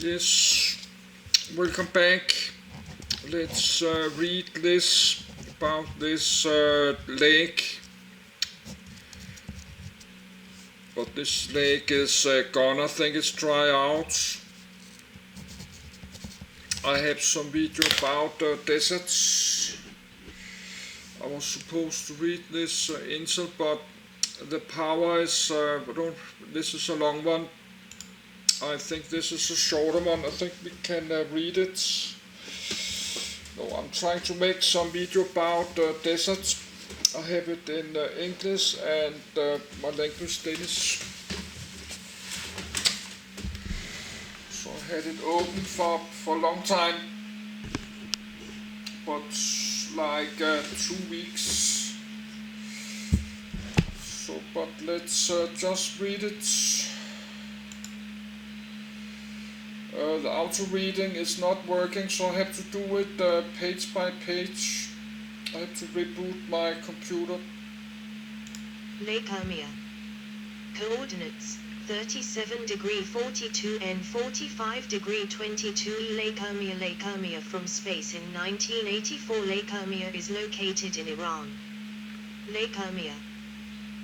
Yes, welcome back. Let's read this about this lake. But this lake is gone. I think it's dry out. I have some video about deserts. I was supposed to read this insert, but the power is. This is a long one. I think this is a shorter one. I think we can read it. No, I'm trying to make some video about deserts. I have it in English and my language Danish. So I had it open for a long time, but like 2 weeks. So, but let's just read it. The auto reading is not working, so I have to do it page by page. I have to reboot my computer. Lake Urmia. Coordinates 37 degree 42 and 45 degree 22 Lake Urmia from space in 1984. Lake Urmia is located in Iran. Lake Urmia.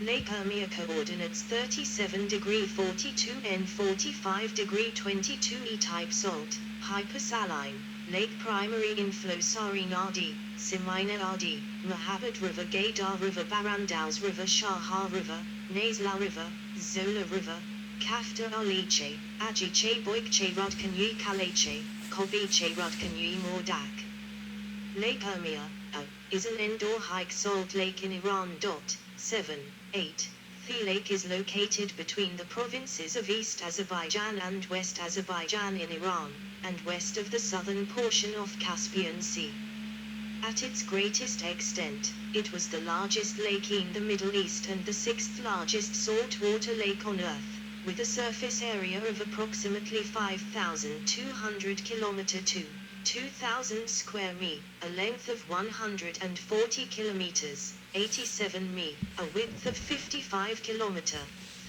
Lake Urmia coordinates 37 degree 42 and 45 degree 22 E-type salt, hypersaline, lake primary inflow Sari Nadi, Simina Adi, Mahabad River Gaydar River Barandaus River Shahar River, Nazla River, Zola River, Kafta Aliche, Ajiche Boikche Rodkanui Kaleche, Kobiche Rodkanui Mordak. Lake Urmia, is an indoor hike salt lake in Iran. 7.8. The lake is located between the provinces of East Azerbaijan and West Azerbaijan in Iran, and west of the southern portion of Caspian Sea. At its greatest extent, it was the largest lake in the Middle East and the sixth largest saltwater lake on Earth, with a surface area of approximately 5,200 km2. 2,000 square mi, a length of 140 kilometers, 87 mi, a width of 55 kilometer,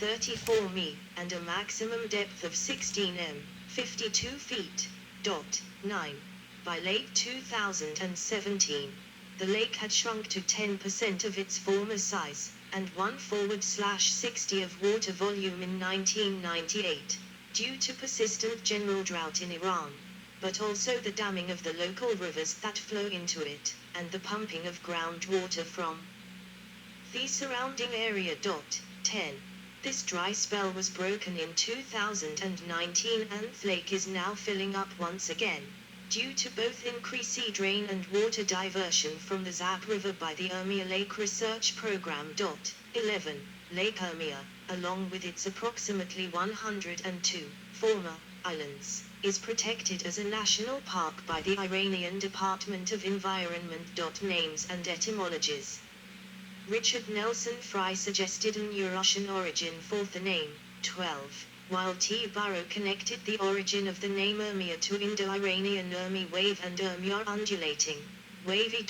34 mi, and a maximum depth of 16 m, 52 feet. 9. By late 2017, the lake had shrunk to 10% of its former size, and 1/60 of water volume in 1998, due to persistent general drought in Iran, but also the damming of the local rivers that flow into it, and the pumping of groundwater from the surrounding area. 10. This dry spell was broken in 2019 and the lake is now filling up once again, due to both increased drain and water diversion from the Zap River by the Urmia Lake Research Program. 11. Lake Urmia, along with its approximately 102 former islands, is protected as a national park by the Iranian Department of Environment. Names and etymologies. Richard Nelson Fry suggested an Eurasian origin for the name. 12. While T. Burrow connected the origin of the name Urmia to Indo-Iranian Urmi wave and Urmia undulating, wavy.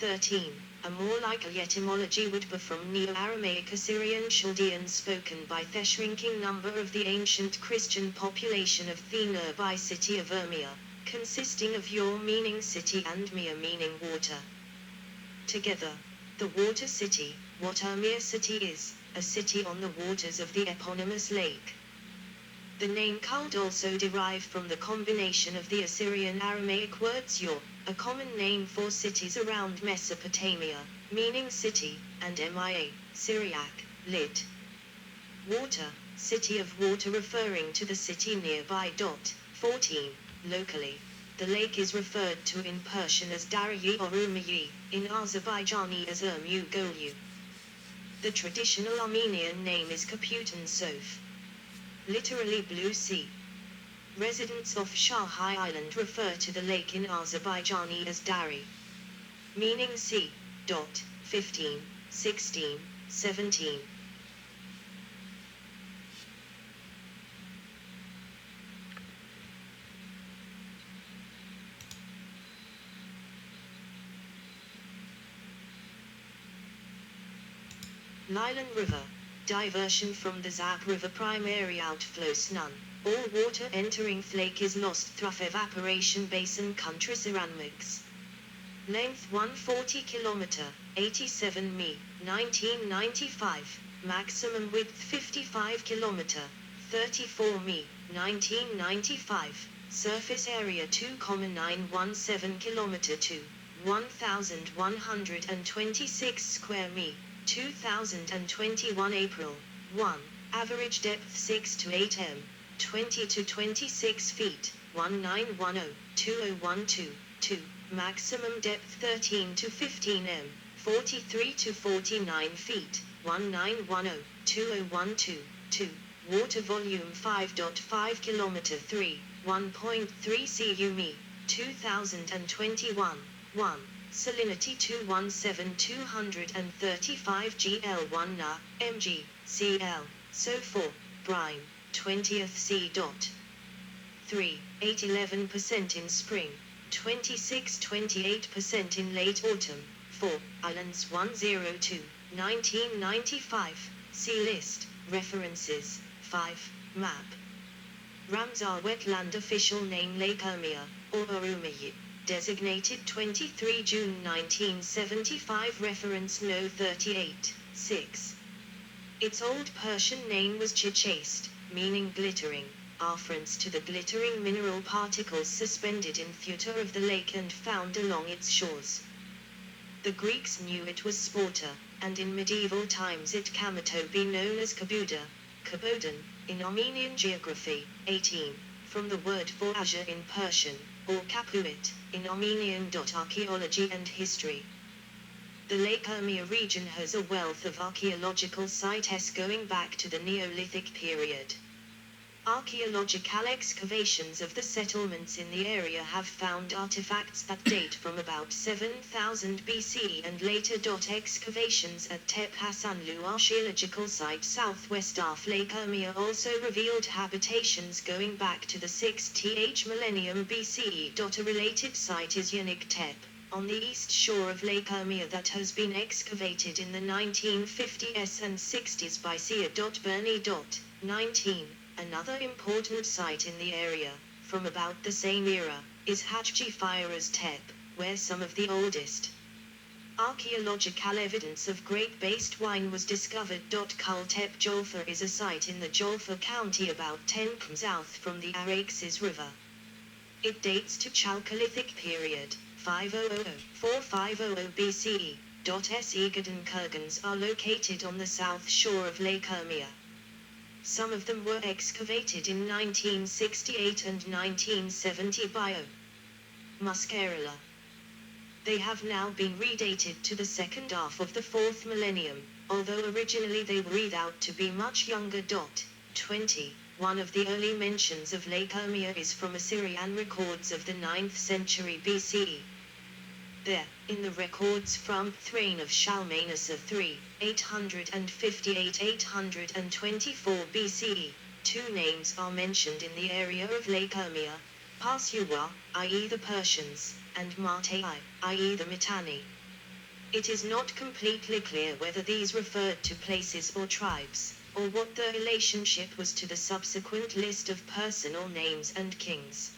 13. A more likely etymology would be from Neo-Aramaic Assyrian Chaldean spoken by the shrinking number of the ancient Christian population of the nearby city of Urmia, consisting of Ur meaning city and Mia meaning water. Together, the water city, what Urmia city is, a city on the waters of the eponymous lake. The name could also derive from the combination of the Assyrian Aramaic words Ur, a common name for cities around Mesopotamia, meaning city, and Mia, Syriac, lit. Water, city of water referring to the city nearby. 14. Locally, the lake is referred to in Persian as Darayi or Urmiyi, in Azerbaijani as Urmu Golyu. The traditional Armenian name is Kaputan Sof, literally blue sea. Residents of Shahai Island refer to the lake in Azerbaijani as Dari, meaning sea. 15, 16, 17. Lilan River, diversion from the Zap River primary outflows none. All water entering flake is lost through evaporation basin country ceramics. Length 140 km, 87 mi, 1995. Maximum width 55 km, 34 mi, 1995. Surface area 2,917 km 2, 1,126 square mi, 2021 April 1. Average depth 6 to 8 m, 20 to 26 feet, 1910, 2012, 2. Maximum depth 13 to 15 m, 43 to 49 feet, 1910, 2012, 2. Water volume 5.5 km 3, 1.3 cu mi, 2021, 1. Salinity 217-235 gl1 na, mg, cl, so 4. Brine, 20th c. 3. 8-11% in spring, 26-28% in late autumn. 4. Islands 102, 1995. See list. References. 5. Map. Ramsar wetland official name Lake Urmia, or Urmia. Designated 23 June 1975. Reference No 38, 6. Its Old Persian name was chichaste, meaning glittering, reference to the glittering mineral particles suspended in theuter of the lake and found along its shores. The Greeks knew it was sporta, and in medieval times it came to be known as Kabuda, Kabodin, in Armenian geography. 18. From the word for azure in Persian, or Capuit, in Armenian. Archaeology and history. The Lake Urmia region has a wealth of archaeological sites going back to the Neolithic period. Archaeological excavations of the settlements in the area have found artifacts that date from about 7000 BCE and later. Excavations at Tep Hasanlu archaeological site southwest of Lake Urmia also revealed habitations going back to the 6th millennium BCE. A related site is Yanik Tep, on the east shore of Lake Urmia, that has been excavated in the 1950s and 60s by Sia. Bernie. 19. Another important site in the area, from about the same era, is Hajji Firas Tep, where some of the oldest archaeological evidence of grape-based wine was discovered. Kul Tep Jolfa is a site in the Jolfa County about 10 km south from the Araxes River. It dates to Chalcolithic period, 5000–4500 BCE. Egadan kurgans are located on the south shore of Lake Urmia. Some of them were excavated in 1968 and 1970 by O. Muscarella. They have now been redated to the second half of the 4th millennium, although originally they were read out to be much younger. 20. One of the early mentions of Lake Urmia is from Assyrian records of the 9th century BCE. There, in the records from Thrain of Shalmaneser III, 858–824 BCE, two names are mentioned in the area of Lake Urmia: Parsuwa, i.e. the Persians, and Martai, i.e. the Mitanni. It is not completely clear whether these referred to places or tribes, or what their relationship was to the subsequent list of personal names and kings.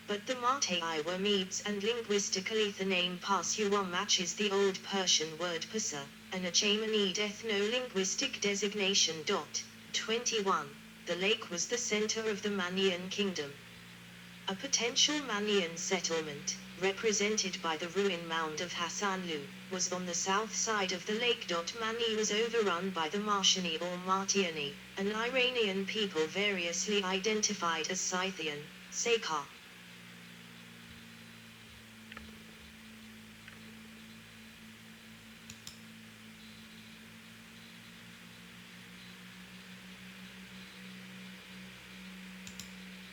But the Martai were Medes, and linguistically the name Parsuwa matches the Old Persian word Pasa, an Achaemenid ethno-linguistic designation. 21. The lake was the center of the Manian kingdom. A potential Manian settlement, represented by the ruin mound of Hasanlu, was on the south side of the lake. Mani was overrun by the Martiani or Martiani, an Iranian people variously identified as Scythian, Sakar.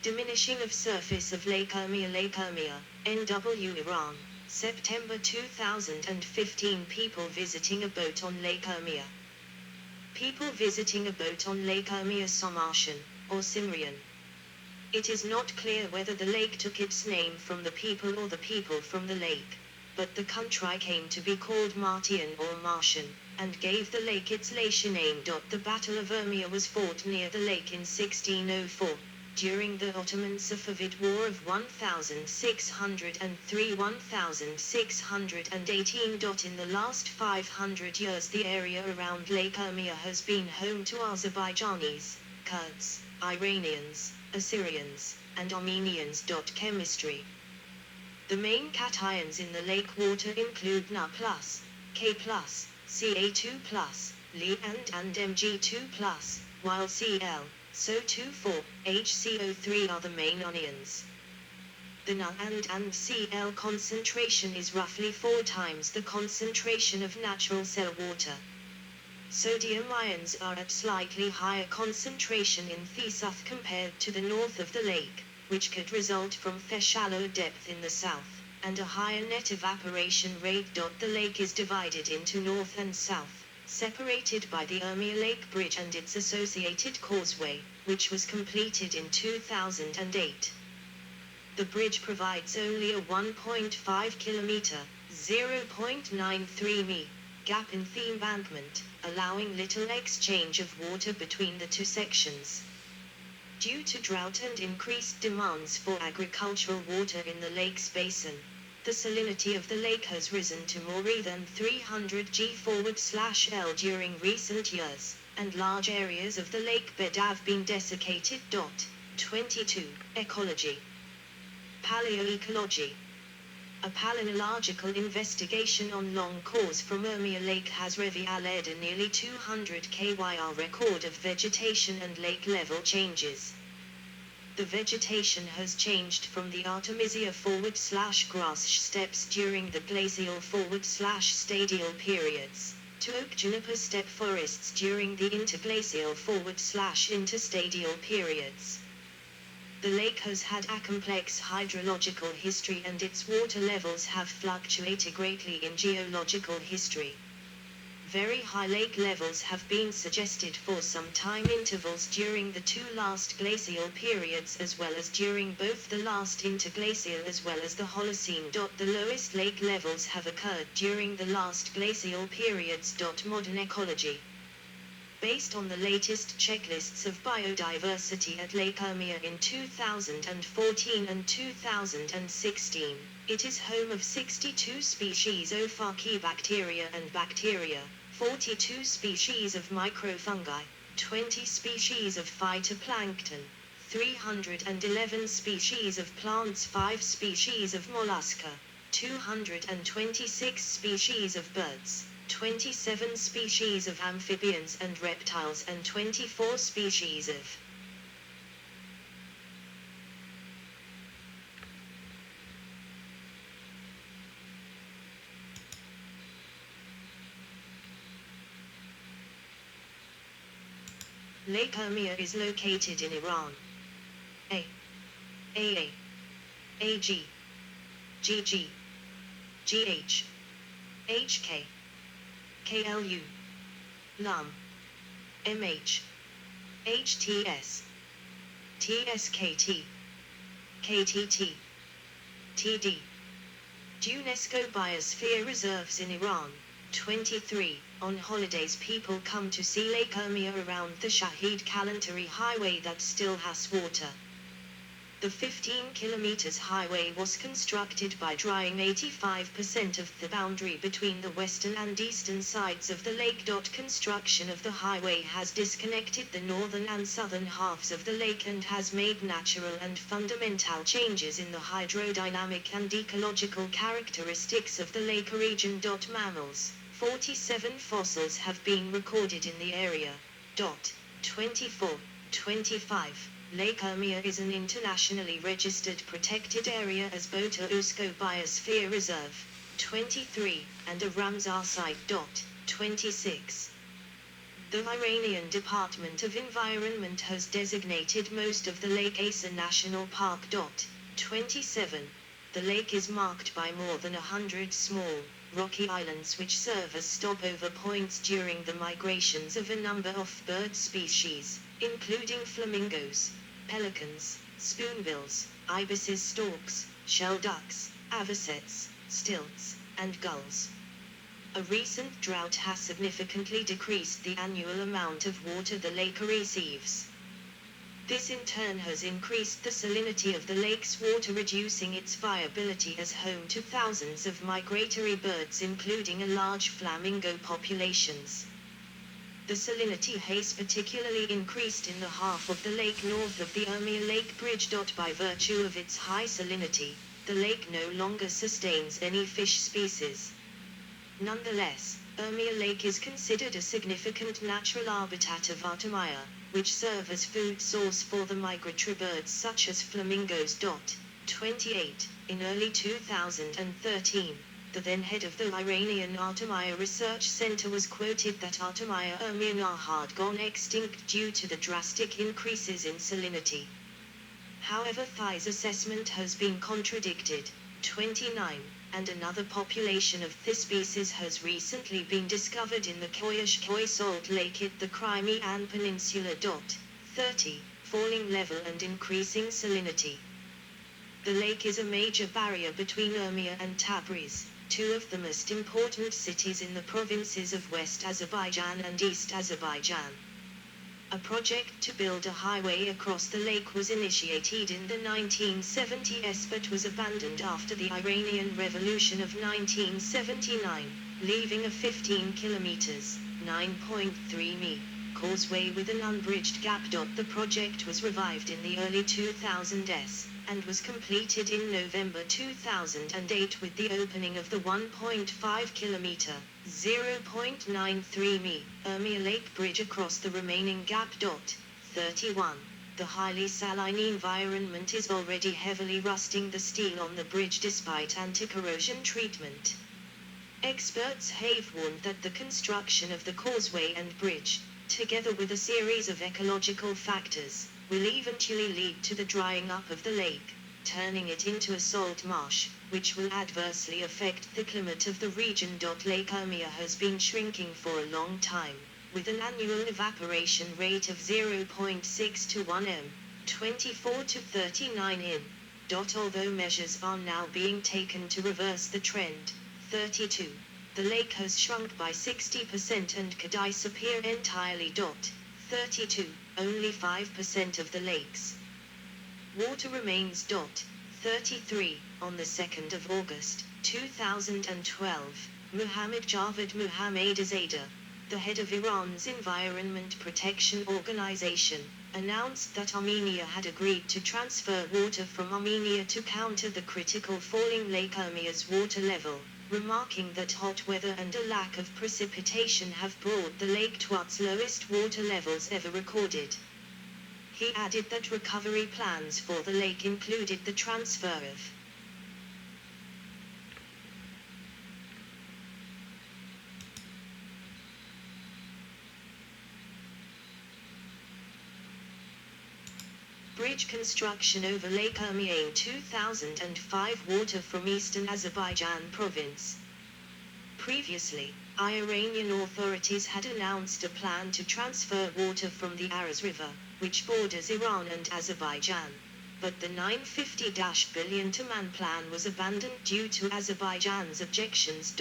Diminishing of surface of Lake Urmia. Lake Urmia, NW Iran, September 2015. People visiting a boat on Lake Urmia. People visiting a boat on Lake Urmia Samartian, or Simrian. It is not clear whether the lake took its name from the people or the people from the lake, but the country came to be called Martian or Martian, and gave the lake its later name. The Battle of Urmia was fought near the lake in 1604, during the Ottoman Safavid War of 1603–1618. In the last 500 years the area around Lake Urmia has been home to Azerbaijanis, Kurds, Iranians, Assyrians, and Armenians. Chemistry. The main cations in the lake water include Na+, K+, Ca2+, Li and Mg2+, while Cl, SO2,4, HCO3 are the main ions. The Na and Cl concentration is roughly 4 times the concentration of natural sell water. Sodium ions are at slightly higher concentration in the south compared to the north of the lake, which could result from the shallow depth in the south, and a higher net evaporation rate. The lake is divided into north and south, separated by the Urmia Lake Bridge and its associated causeway, which was completed in 2008. The bridge provides only a 1.5 kilometer, 0.93 mi, gap in the embankment, allowing little exchange of water between the two sections. Due to drought and increased demands for agricultural water in the lake's basin, the salinity of the lake has risen to more than 300 g/L during recent years, and large areas of the lake bed have been desiccated. 22. Ecology. Paleoecology. A palynological investigation on long course from Urmia Lake has revealed a nearly 200 kYR record of vegetation and lake level changes. The vegetation has changed from the Artemisia/grass steppes during the glacial/stadial periods, to oak juniper steppe forests during the interglacial/interstadial periods. The lake has had a complex hydrological history and its water levels have fluctuated greatly in geological history. Very high lake levels have been suggested for some time intervals during the 2 last glacial periods as well as during both the last interglacial as well as the Holocene. The lowest lake levels have occurred during the last glacial periods. Modern ecology. Based on the latest checklists of biodiversity at Lake Urmia in 2014 and 2016, it is home of 62 species of Archaebacteria and bacteria, 42 species of microfungi, 20 species of phytoplankton, 311 species of plants, 5 species of mollusca, 226 species of birds, 27 species of amphibians and reptiles and 24 species of Lake Urmia is located in Iran. AA AG GG GH HK KLU LUM MH HTS TSKT KTT TD UNESCO Biosphere Reserves in Iran. 23. On holidays people come to see Lake Urmia around the Shahid Kalantari highway that still has water. The 15 kilometers highway was constructed by drying 85% of the boundary between the western and eastern sides of the lake. Construction of the highway has disconnected the northern and southern halves of the lake and has made natural and fundamental changes in the hydrodynamic and ecological characteristics of the lake region. Mammals, 47 fossils have been recorded in the area. 24. 25. Lake Urmia is an internationally registered protected area as both a UNESCO Biosphere Reserve, 23, and a Ramsar Site. 26. The Iranian Department of Environment has designated most of the Lake Asa National Park. 27. The lake is marked by more than 100 small, rocky islands which serve as stopover points during the migrations of a number of bird species, including flamingos, pelicans, spoonbills, ibises, storks, shell ducks, avocets, stilts, and gulls. A recent drought has significantly decreased the annual amount of water the lake receives. This in turn has increased the salinity of the lake's water, reducing its viability as home to thousands of migratory birds, including a large flamingo populations. The salinity has particularly increased in the half of the lake north of the Urmia Lake Bridge. By virtue of its high salinity, the lake no longer sustains any fish species. Nonetheless, Urmia Lake is considered a significant natural habitat of Urmia, which serve as food source for the migratory birds such as flamingos. 28. In early 2013, the then head of the Iranian Urmia Research Center was quoted that Urmia urmia had gone extinct due to the drastic increases in salinity. However, this assessment has been contradicted. 29. And another population of this species has recently been discovered in the Koyashkoy Salt Lake at the Crimean Peninsula. 30. Falling level and increasing salinity. The lake is a major barrier between Urmia and Tabriz, two of the most important cities in the provinces of West Azerbaijan and East Azerbaijan. A project to build a highway across the lake was initiated in the 1970s but was abandoned after the Iranian Revolution of 1979, leaving a 15 kilometers (9.3 mi) causeway with an unbridged gap. The project was revived in the early 2000s, and was completed in November 2008 with the opening of the 1.5 kilometer (0.93 mi) Urmia Lake Bridge across the remaining gap. 31. The highly saline environment is already heavily rusting the steel on the bridge despite anti-corrosion treatment. Experts have warned that the construction of the causeway and bridge, together with a series of ecological factors, will eventually lead to the drying up of the lake, turning it into a salt marsh, which will adversely affect the climate of the region. Lake Urmia has been shrinking for a long time, with an annual evaporation rate of 0.6 to 1 m, 24 to 39 in. Although measures are now being taken to reverse the trend. 32. The lake has shrunk by 60% and could disappear entirely. 32. Only 5% of the lake's water remains. 33. On the 2nd of August, 2012, Muhammad Javad Muhammadizadeh, the head of Iran's Environment Protection Organization, announced that Armenia had agreed to transfer water from Armenia to counter the critical falling Lake Urmia's water level, remarking that hot weather and a lack of precipitation have brought the lake to its lowest water levels ever recorded. He added that recovery plans for the lake included the transfer of bridge construction over Lake Urmia in 2005. Water from eastern Azerbaijan province. Previously, Iranian authorities had announced a plan to transfer water from the Aras River, which borders Iran and Azerbaijan. But the 950 billion Taman plan was abandoned due to Azerbaijan's objections.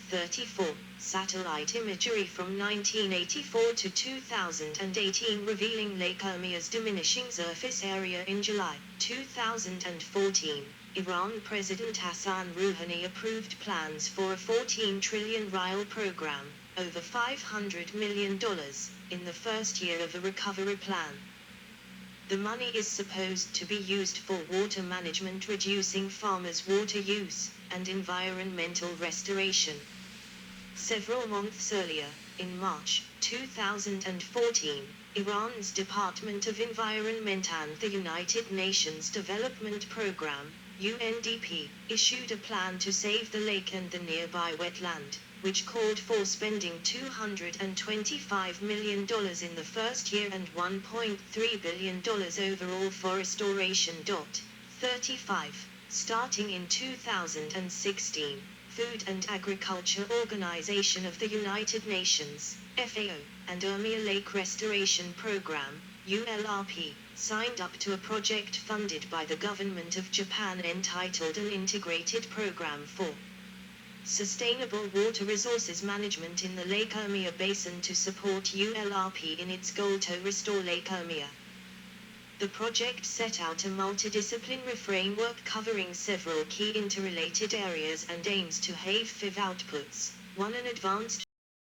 34. Satellite imagery from 1984 to 2018 revealing Lake Urmia's diminishing surface area. In July 2014, Iran President Hassan Rouhani approved plans for a 14 trillion rial program, over $500 million, in the first year of the recovery plan. The money is supposed to be used for water management, reducing farmers' water use, and environmental restoration. Several months earlier, in March 2014, Iran's Department of Environment and the United Nations Development Programme, UNDP, issued a plan to save the lake and the nearby wetland, which called for spending $225 million in the first year and $1.3 billion overall for restoration. 35. Starting in 2016, Food and Agriculture Organization of the United Nations, FAO, and Urmia Lake Restoration Program, ULRP, signed up to a project funded by the government of Japan entitled an Integrated Program for sustainable water resources management in the Lake Urmia basin to support ULRP in its goal to restore Lake Urmia. The project set out a multidisciplinary framework covering several key interrelated areas and aims to have 5 outputs. 1. An advanced